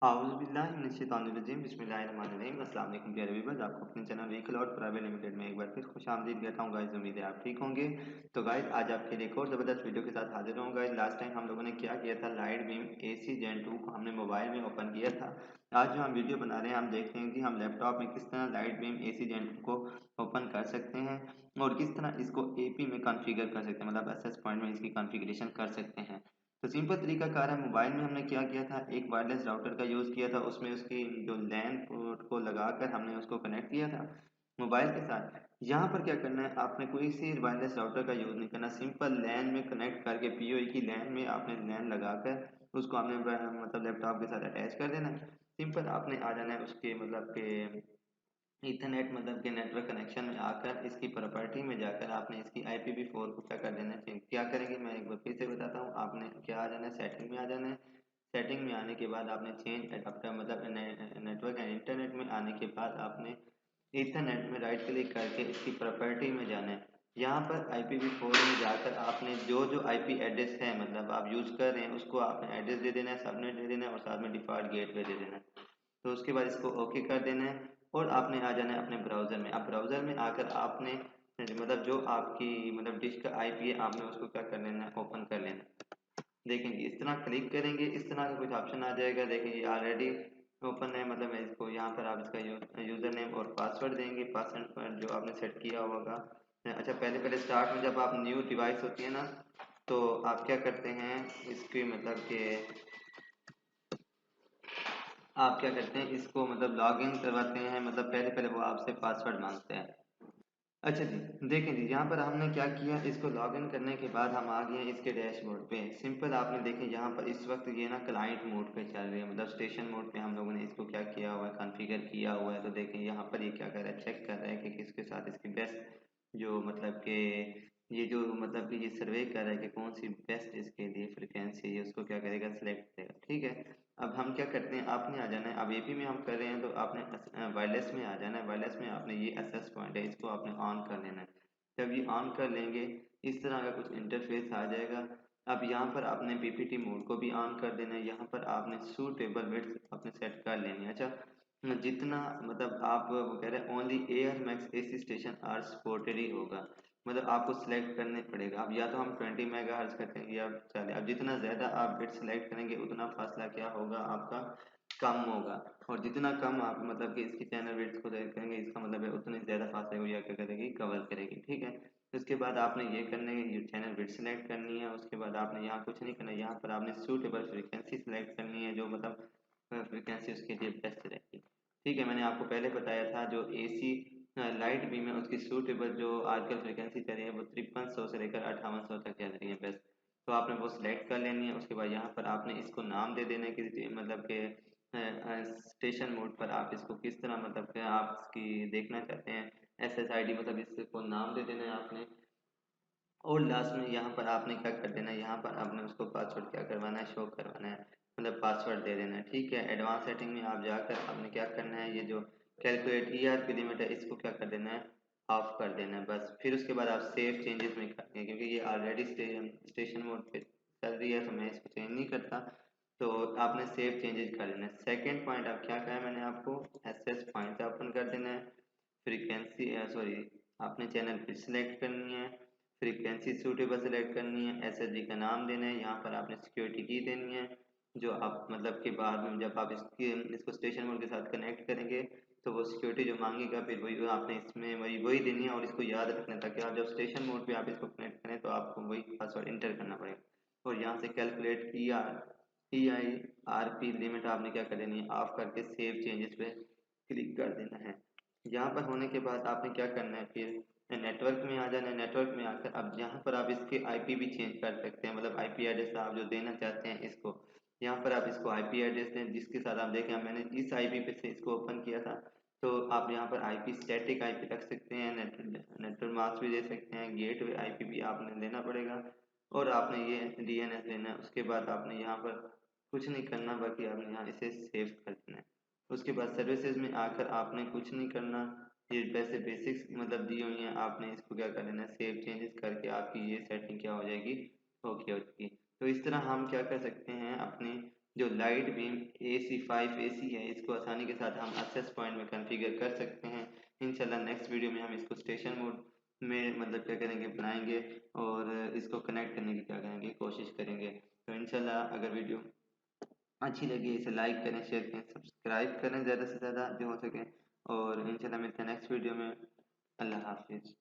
आउज़ुबिल्लाहिमिनश्शैतानिर्रजीम बिस्मिल्लाहिर्रहमानिर्रहीम अस्सलाम वालेकुम प्यारे व्यूअर्स, आपको अपने channel vehicle out private limited में एक बार फिर खुशामदीद कहता हूँ गाइस। उम्मीद है आप ठीक होंगे। तो गाइस आज आपके लिए एक और ज़बरदस्त वीडियो के साथ हाजिर हूँ गाइस। लास्ट टाइम हम लोगों ने क्या किया था, लाइट बीम एसी जेन 2 को हमने मोबाइल में ओपन किया था। आज जो हम वीडियो बना रहे हैं हम देखते हैं कि हम लैपटॉप में किस तरह लाइट बीम एसी जेन 2 को ओपन कर सकते हैं और किस तरह इसको एपी में कॉन्फ़िगर कर सकते हैं, मतलब एक्सेस पॉइंट में इसकी कॉन्फ़िगरेशन कर सकते हैं। तो सिंपल तरीकाकार है। मोबाइल में हमने क्या किया था, एक वायरलेस राउटर का यूज़ किया था, उसमें उसकी जो लैन पोर्ट को लगाकर हमने उसको कनेक्ट किया था मोबाइल के साथ। यहाँ पर क्या करना है, आपने कोई सी वायरलेस राउटर का यूज़ नहीं करना, सिंपल लैन में कनेक्ट करके पीओई की लैन में आपने लैन लगाकर उसको आपने मतलब लैपटॉप के साथ अटैच कर देना है। सिंपल आपने आ जाना है उसके मतलब के ईथरनेट मतलब के नेटवर्क कनेक्शन में आकर इसकी प्रॉपर्टी में जाकर आपने इसकी IPv4 को क्या कर देना है, क्या करेंगे मैं एक बार फिर से बताता हूँ। आपने क्या आ जाना है, सेटिंग में आ जाना है। सेटिंग में आने के बाद आपने चेंज एडाप्टर मतलब नेटवर्क एंड इंटरनेट में आने के बाद आपने ईथरनेट में राइट क्लिक करके इसकी प्रॉपर्टी में जाना है। यहाँ पर IPv4 में जाकर आपने जो जो IP एड्रेस है मतलब आप यूज़ कर रहे हैं उसको आपने एड्रेस दे देना है, सबनेट दे देना है और साथ में डिफ़ॉल्ट गेटवे दे देना है। तो उसके बाद इसको ओके कर देना है और आपने आ जाना है अपने ब्राउज़र में। अब ब्राउज़र में आकर आपने मतलब जो आपकी मतलब डिश का आईपी है आपने उसको क्या कर लेना है, ओपन कर लेना है। देखेंगे इस तरह क्लिक करेंगे, इस तरह का कुछ ऑप्शन आ जाएगा। देखेंगे ऑलरेडी ओपन है, मतलब मैं इसको यहाँ पर आप इसका यूज़र नेम और पासवर्ड देंगे, पासवर्ड जो आपने सेट किया होगा। अच्छा पहले पहले स्टार्ट में जब आप न्यू डिवाइस होती है ना, तो आप क्या करते हैं इसके मतलब कि आप क्या करते हैं इसको मतलब लॉगिन करवाते हैं, मतलब पहले पहले वो आपसे पासवर्ड मांगते हैं। अच्छा जी, देखें जी यहाँ पर हमने क्या किया, इसको लॉगिन करने के बाद हम आ गए हैं इसके डैशबोर्ड पे। सिंपल आपने देखें यहाँ पर इस वक्त ये ना क्लाइंट मोड पे चल रही है, मतलब स्टेशन मोड पे हम लोगों ने इसको क्या किया हुआ है, कॉन्फ़िगर किया हुआ है। तो देखें यहाँ पर ये क्या कर रहा है, चेक कर रहा है कि किसके साथ इसकी बेस्ट जो मतलब कि ये जो मतलब कि ये सर्वे कर रहा है कि कौन सी बेस्ट इसके लिए फ्रिक्वेंसी है, उसको क्या करेगा, सिलेक्ट करेगा। ठीक है, अब हम क्या करते हैं, आपने आ जाना है, अब एपी में हम कर रहे हैं तो आपने वायरलेस में आ जाना है। वायरलेस में आपने ये एक्सेस पॉइंट है इसको आपने ऑन कर लेना है। जब ये ऑन कर लेंगे इस तरह का कुछ इंटरफेस आ जाएगा। अब यहाँ पर आपने पीपीटी मोड को भी ऑन कर देना है। यहाँ पर आपने सूटेबल विड्थ अपने सेट कर लेनी है। अच्छा जितना मतलब आप वो कह रहे हैं only air max AC station are supported ही होगा, मतलब आपको सिलेक्ट करने पड़ेगा। अब या तो हम 20 मेगाहर्ट्ज करेंगे या चले, अब जितना ज़्यादा आप बिट सिलेक्ट करेंगे उतना फासला क्या होगा आपका, कम होगा। और जितना कम आप मतलब कि इसकी चैनल विड्थ को सेलेक्ट करेंगे इसका मतलब है उतने ज़्यादा फासले को यह क्या करेगी, कवर करेगी। ठीक है, उसके बाद आपने ये करने ये चैनल विड्थ सिलेक्ट करनी है। उसके बाद आपने यहाँ कुछ नहीं करना, यहाँ पर आपने सूटेबल फ्रिक्वेंसी सिलेक्ट करनी है, जो मतलब फ्रिक्वेंसी उसके लिए बेस्ट रहेगी। ठीक है, मैंने आपको पहले बताया था जो एसी लाइट बीम है उसकी सूटेबल जो आजकल फ्रिक्वेंसी चल रही है वो 5300 से लेकर 5800 तक चल रही है बेस्ट। तो आपने वो सिलेक्ट कर लेनी है। उसके बाद यहाँ पर आपने इसको नाम दे देना है कि मतलब के स्टेशन मोड पर आप इसको किस तरह मतलब कि आप इसकी देखना चाहते हैं, SSID मतलब इसको नाम दे देना है आपने। और लास्ट में यहाँ पर आपने क्या कर देना है, यहाँ पर आपने उसको पासवर्ड क्या करवाना है, शो करवाना है, मतलब पासवर्ड दे देना है। ठीक है, एडवांस सेटिंग में आप जाकर आपने क्या करना है, ये जो कैलकुलेट ERP लिमिट है इसको क्या कर देना है, ऑफ कर देना है बस। फिर उसके बाद आप सेव चेंजेस में करेंगे, क्योंकि ये ऑलरेडी स्टेशन मोड पे चल रही है तो मैं इसको चेंज नहीं करता। तो आपने सेव चेंजेस कर देना है। सेकेंड पॉइंट आप क्या कहा है मैंने आपको, एक्सेस पॉइंट ओपन कर देना है। फ्रीक्वेंसी सॉरी आपने चैनल फिर सिलेक्ट करनी है, फ्रीक्वेंसी सूटेबल सेलेक्ट करनी है, एसएसडी का नाम देना है, यहाँ पर आपने सिक्योरिटी की देनी है जो आप मतलब के बाद में जब आप इसको स्टेशन मोड के साथ कनेक्ट करेंगे तो वो सिक्योरिटी जो मांगेगा फिर वही आपने इसमें वही देनी है। और इसको याद रखना ताकि आप जब स्टेशन मोड पे आप इसको कनेक्ट करें तो आपको वही पासवर्ड इंटर करना पड़ेगा। और यहाँ से कैलकुलेट EIRP लिमिट आपने क्या कर देनी है, ऑफ करके सेव चेंजेस पे क्लिक कर देना है। यहाँ पर होने के बाद आपने क्या करना है, फिर नेटवर्क में आ जाना है। नेटवर्क में आकर अब यहाँ पर आप इसके आईपी भी चेंज कर सकते हैं, मतलब आईपी एड्रेस आप जो देना चाहते हैं इसको, यहाँ पर आप इसको आईपी एड्रेस दें जिसके साथ आप देखें मैंने इस आईपी पे से इसको ओपन किया था। तो आप यहाँ पर आईपी स्टैटिक आईपी रख सकते हैं, नेटवर्क मास्क भी दे सकते हैं, गेटवे आईपी भी आपने देना पड़ेगा और आपने ये डीएनएस देना है। उसके बाद आपने यहाँ पर कुछ नहीं करना, बाकी आपने यहाँ इसे सेव कर देना है। उसके बाद सर्विसेज में आकर आपने कुछ नहीं करना, ये वैसे बेसिक्स मतलब दी हुई हैं, आपने इसको क्या कर लेना है, सेव चेंजेस करके आपकी ये सेटिंग क्या हो जाएगी, ओके हो जाएगी। तो इस तरह हम क्या कर सकते हैं, अपने जो लाइट बीम AC5 AC है, इसको आसानी के साथ हम एक्सेस पॉइंट में कॉन्फ़िगर कर सकते हैं। इंशाल्लाह नेक्स्ट वीडियो में हम इसको स्टेशन मोड में मतलब क्या करेंगे, बनाएंगे और इसको कनेक्ट करने की क्या करेंगे, कोशिश करेंगे। तो इंशाल्लाह अगर वीडियो अच्छी लगी इसे लाइक करें, शेयर करें, सब्सक्राइब करें ज़्यादा से ज़्यादा जो हो सके, और इंशाल्लाह मिलते हैं नेक्स्ट वीडियो में। अल्लाह हाफिज़।